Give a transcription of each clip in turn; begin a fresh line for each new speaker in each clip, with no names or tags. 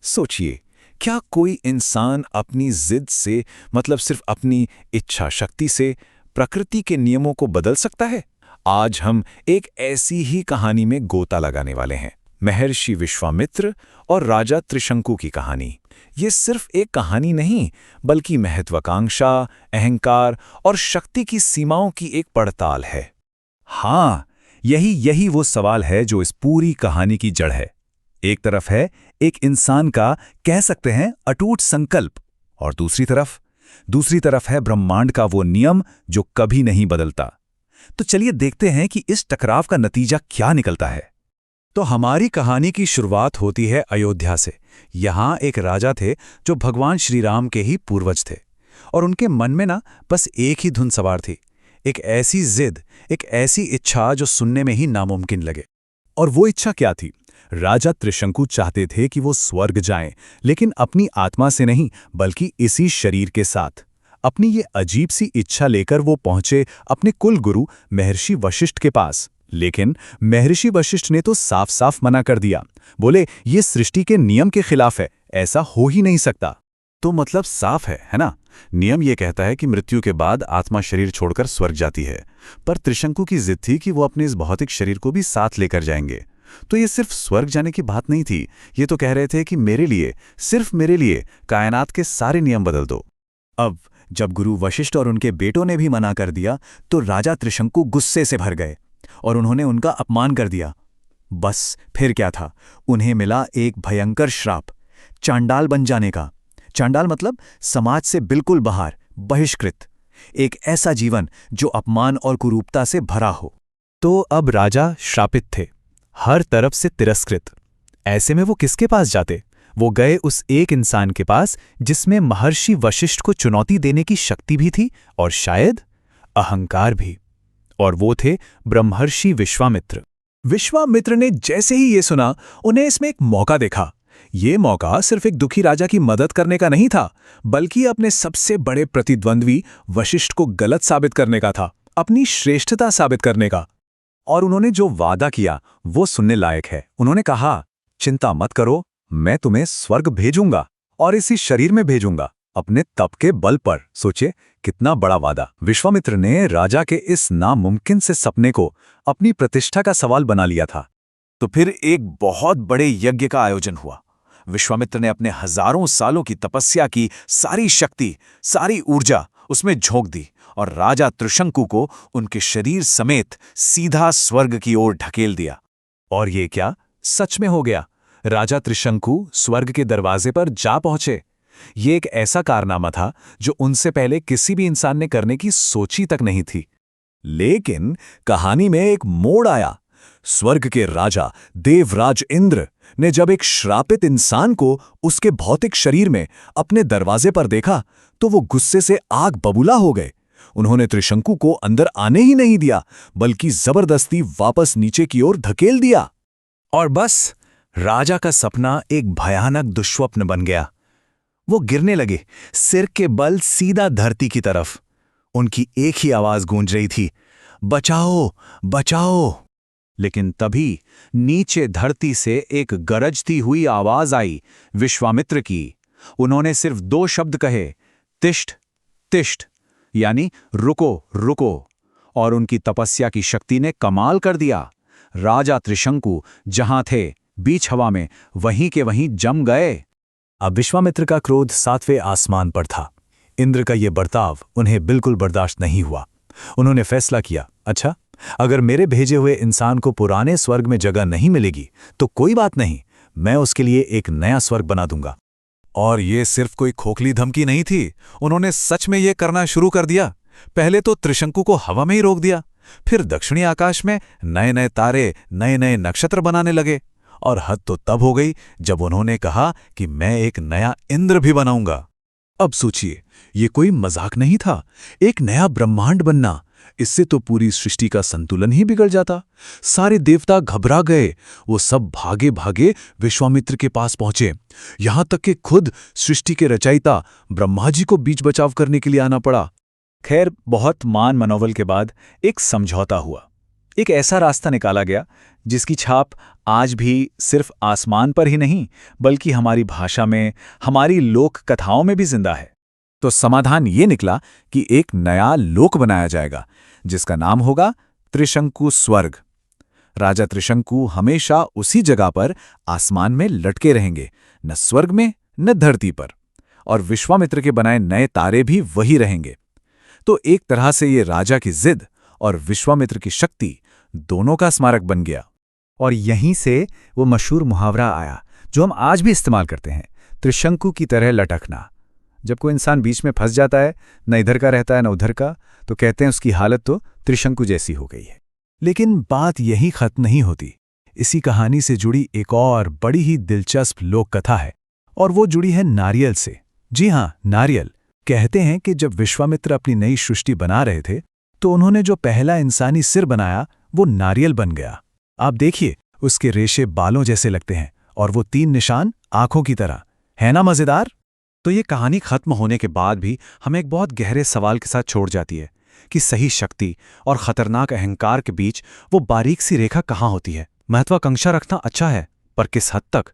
सोचिए, क्या कोई इंसान अपनी जिद से, मतलब सिर्फ अपनी इच्छा शक्ति से, प्रकृति के नियमों को बदल सकता है? आज हम एक ऐसी ही कहानी में गोता लगाने वाले हैं। महर्षि विश्वामित्र और राजा त्रिशंकु की कहानी। ये सिर्फ एक कहानी नहीं, बल्कि महत्वाकांक्षा, अहंकार और शक्ति की सीमाओं की एक पड़ताल है।
हाँ, यही वो सवाल है जो इस पूरी कहानी की जड़ है। एक तरफ है एक इंसान का, कह सकते हैं, अटूट संकल्प, और दूसरी तरफ है ब्रह्मांड का वो नियम जो कभी नहीं बदलता। तो चलिए देखते हैं कि इस टकराव का नतीजा क्या निकलता है। तो हमारी कहानी की शुरुआत होती है अयोध्या से। यहाँ एक राजा थे जो भगवान श्री राम के ही पूर्वज थे, और उनके मन में बस एक ही धुन सवार थी, एक ऐसी जिद, एक ऐसी इच्छा जो सुनने में ही नामुमकिन लगे। और वो इच्छा क्या थी? राजा त्रिशंकु चाहते थे कि वो स्वर्ग जाएं, लेकिन अपनी आत्मा से नहीं, बल्कि इसी शरीर के साथ। अपनी ये अजीब सी इच्छा लेकर वो पहुंचे अपने कुल गुरु महर्षि वशिष्ठ के पास। लेकिन महर्षि वशिष्ठ ने तो साफ साफ मना कर दिया। बोले, ये सृष्टि के नियम के खिलाफ है, ऐसा हो ही नहीं सकता। तो मतलब साफ है ना? नियम ये कहता है कि मृत्यु के बाद आत्मा शरीर छोड़कर स्वर्ग जाती है, पर त्रिशंकु की जिद थी कि वो अपने इस भौतिक शरीर को भी साथ लेकर जाएंगे। तो ये सिर्फ स्वर्ग जाने की बात नहीं थी, ये तो कह रहे थे कि मेरे लिए, सिर्फ मेरे लिए, कायनात के सारे नियम बदल दो। अब जब गुरु वशिष्ठ और उनके बेटों ने भी मना कर दिया, तो राजा त्रिशंकु गुस्से से भर गए और उन्होंने उनका अपमान कर दिया। बस फिर क्या था, उन्हें मिला एक भयंकर श्राप, चांडाल बन जाने का। चांडाल मतलब समाज से बिल्कुल बाहर, बहिष्कृत, एक ऐसा जीवन जो अपमान और कुरूपता से भरा हो। तो अब राजा श्रापित थे, हर तरफ से तिरस्कृत। ऐसे में वो किसके पास जाते? वो गए उस एक इंसान के पास जिसमें महर्षि वशिष्ठ को चुनौती देने की शक्ति भी थी और शायद अहंकार भी। और वो थे ब्रह्मर्षि विश्वामित्र। विश्वामित्र ने जैसे ही ये सुना, उन्हें इसमें एक मौका देखा। ये मौका सिर्फ एक दुखी राजा की मदद करने का नहीं था, बल्कि अपने सबसे बड़े प्रतिद्वंद्वी वशिष्ठ को गलत साबित करने का था, अपनी श्रेष्ठता साबित करने का। और उन्होंने जो वादा किया वो सुनने लायक है। उन्होंने कहा, चिंता मत करो, मैं तुम्हें स्वर्ग भेजूंगा और इसी शरीर में भेजूंगा, अपने तप के बल पर। सोचिए कितना बड़ा वादा। विश्वामित्र ने राजा के इस नामुमकिन से सपने को अपनी प्रतिष्ठा का सवाल बना लिया था। तो फिर एक बहुत बड़े यज्ञ का आयोजन हुआ। विश्वामित्र ने अपने हजारों सालों की तपस्या की सारी शक्ति, सारी ऊर्जा उसमें झोंक दी और राजा त्रिशंकु को उनके शरीर समेत सीधा स्वर्ग की ओर ढकेल दिया। और ये क्या सच में हो गया? राजा त्रिशंकु स्वर्ग के दरवाजे पर जा पहुंचे। ये एक ऐसा कारनामा था जो उनसे पहले किसी भी इंसान ने करने की सोची तक नहीं थी। लेकिन कहानी में एक मोड़ आया। स्वर्ग के राजा देवराज इंद्र ने जब एक श्रापित इंसान को उसके भौतिक शरीर में अपने दरवाजे पर देखा, तो वो गुस्से से आग बबूला हो गए। उन्होंने त्रिशंकु को अंदर आने ही नहीं दिया, बल्कि जबरदस्ती वापस नीचे की ओर धकेल दिया। और बस राजा का सपना एक भयानक दुष्स्वप्न बन गया। वो गिरने लगे, सिर के बल सीधा धरती की तरफ। उनकी एक ही आवाज गूंज रही थी, बचाओ बचाओ। लेकिन तभी नीचे धरती से एक गरजती हुई आवाज आई, विश्वामित्र की। उन्होंने सिर्फ 2 शब्द कहे, तिष्ठ तिष्ठ, यानी रुको रुको। और उनकी तपस्या की शक्ति ने कमाल कर दिया। राजा त्रिशंकु जहां थे बीच हवा में, वहीं के वहीं जम गए। अब विश्वामित्र का क्रोध 7वें आसमान पर था। इंद्र का ये बर्ताव उन्हें बिल्कुल बर्दाश्त नहीं हुआ। उन्होंने फैसला किया, अच्छा, अगर मेरे भेजे हुए इंसान को पुराने स्वर्ग में जगह नहीं मिलेगी तो कोई बात नहीं, मैं उसके लिए एक नया स्वर्ग बना दूंगा। और ये सिर्फ कोई खोखली धमकी नहीं थी, उन्होंने सच में ये करना शुरू कर दिया। पहले तो त्रिशंकु को हवा में ही रोक दिया, फिर दक्षिणी आकाश में नए नए तारे, नए नए नक्षत्र बनाने लगे। और हद तो तब हो गई जब उन्होंने कहा कि मैं एक नया इंद्र भी बनाऊंगा। अब सोचिए, ये कोई मजाक नहीं था, एक नया ब्रह्मांड बनना। इससे तो पूरी सृष्टि का संतुलन ही बिगड़ जाता। सारे देवता घबरा गए, वो सब भागे भागे विश्वामित्र के पास पहुंचे। यहां तक कि खुद सृष्टि के रचयिता ब्रह्मा जी को बीच बचाव करने के लिए आना पड़ा। खैर, बहुत मान मनोबल के बाद एक समझौता हुआ।
एक ऐसा रास्ता निकाला गया जिसकी छाप आज भी सिर्फ आसमान पर ही नहीं बल्कि हमारी भाषा में, हमारी लोक कथाओं में भी जिंदा है।
तो समाधान ये निकला कि एक नया लोक बनाया जाएगा जिसका नाम होगा त्रिशंकु स्वर्ग। राजा त्रिशंकु हमेशा उसी जगह पर आसमान में लटके रहेंगे, न स्वर्ग में न धरती पर, और विश्वामित्र के बनाए नए तारे भी वही रहेंगे। तो एक तरह से ये राजा की जिद और विश्वामित्र की शक्ति दोनों का स्मारक बन गया। और यहीं से वो मशहूर मुहावरा आया जो हम आज भी इस्तेमाल करते हैं, त्रिशंकु की तरह लटकना। जब कोई इंसान बीच में फंस जाता है, न इधर का रहता है न उधर का, तो कहते हैं उसकी हालत तो त्रिशंकु जैसी हो गई है। लेकिन बात यही खत्म नहीं होती। इसी कहानी से जुड़ी एक और बड़ी ही दिलचस्प लोक कथा है, और वो जुड़ी है नारियल से। जी हाँ, नारियल। कहते हैं कि जब विश्वामित्र अपनी नई सृष्टि बना रहे थे तो उन्होंने जो पहला इंसानी सिर बनाया वो नारियल बन गया। आप देखिए, उसके रेशे बालों जैसे लगते हैं और वो 3 निशान आंखों की तरह। है ना मजेदार? तो ये कहानी खत्म होने के बाद भी हमें एक बहुत गहरे सवाल के साथ छोड़ जाती है कि सही शक्ति और खतरनाक अहंकार के बीच वो बारीक सी रेखा कहाँ होती है। महत्वाकांक्षा रखना अच्छा है, पर किस हद तक?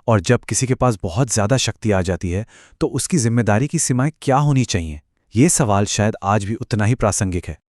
और जब किसी के पास बहुत ज्यादा शक्ति आ जाती है तो उसकी जिम्मेदारी की सीमाएं क्या होनी चाहिए? ये सवाल शायद आज भी उतना ही प्रासंगिक है।